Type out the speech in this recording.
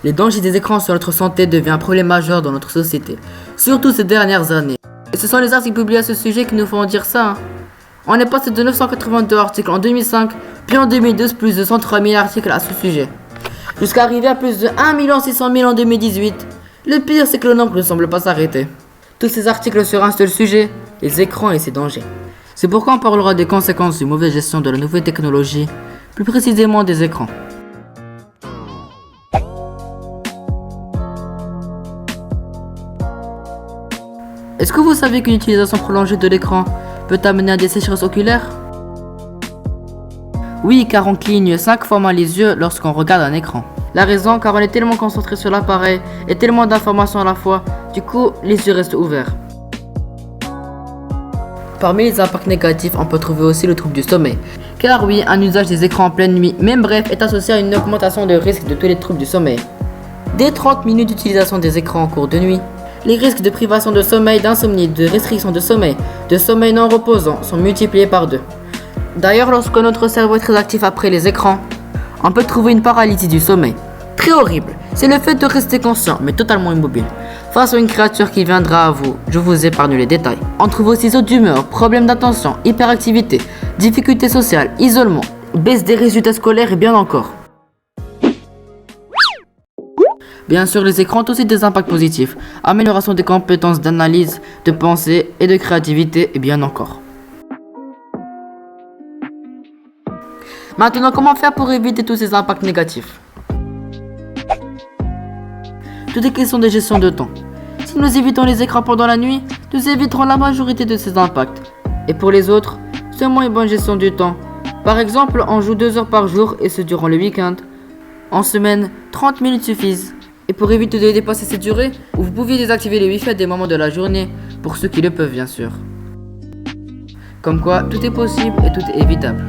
Les dangers des écrans sur notre santé deviennent un problème majeur dans notre société, surtout ces dernières années. Et ce sont les articles publiés à ce sujet qui nous font dire ça. On est passé de 982 articles en 2005, puis en 2012 plus de 103 000 articles à ce sujet, jusqu'à arriver à plus de 1 600 000 en 2018. Le pire, c'est que le nombre ne semble pas s'arrêter. Tous ces articles sur un seul sujet, les écrans et ses dangers. C'est pourquoi on parlera des conséquences d'une mauvaise gestion de la nouvelle technologie, plus précisément des écrans. Est-ce que vous savez qu'une utilisation prolongée de l'écran peut amener à des sécheresses oculaires? Oui, car on cligne 5 fois moins les yeux lorsqu'on regarde un écran. La raison, car on est tellement concentré sur l'appareil et tellement d'informations à la fois, du coup, les yeux restent ouverts. Parmi les impacts négatifs, on peut trouver aussi le trouble du sommeil. Car oui, un usage des écrans en pleine nuit, même bref, est associé à une augmentation de risque de tous les troubles du sommeil. Dès 30 minutes d'utilisation des écrans en cours de nuit, les risques de privation de sommeil, d'insomnie, de restriction de sommeil non reposant sont multipliés par 2. D'ailleurs, lorsque notre cerveau est très actif après les écrans, on peut trouver une paralysie du sommeil. Très horrible, c'est le fait de rester conscient mais totalement immobile face à une créature qui viendra à vous. Je vous épargne les détails. On trouve aussi saut d'humeur, problèmes d'attention, hyperactivité, difficultés sociales, isolement, baisse des résultats scolaires et bien encore. Bien sûr, les écrans ont aussi des impacts positifs, amélioration des compétences d'analyse, de pensée et de créativité et bien encore. Maintenant, comment faire pour éviter tous ces impacts négatifs? Tout est question de gestion de temps. Si nous évitons les écrans pendant la nuit, nous éviterons la majorité de ces impacts. Et pour les autres, seulement une bonne gestion du temps. Par exemple, on joue 2 heures par jour et ce durant le week-end. En semaine, 30 minutes suffisent. Et pour éviter de dépasser cette durée, vous pouvez désactiver les Wi-Fi à des moments de la journée, pour ceux qui le peuvent bien sûr. Comme quoi, tout est possible et tout est évitable.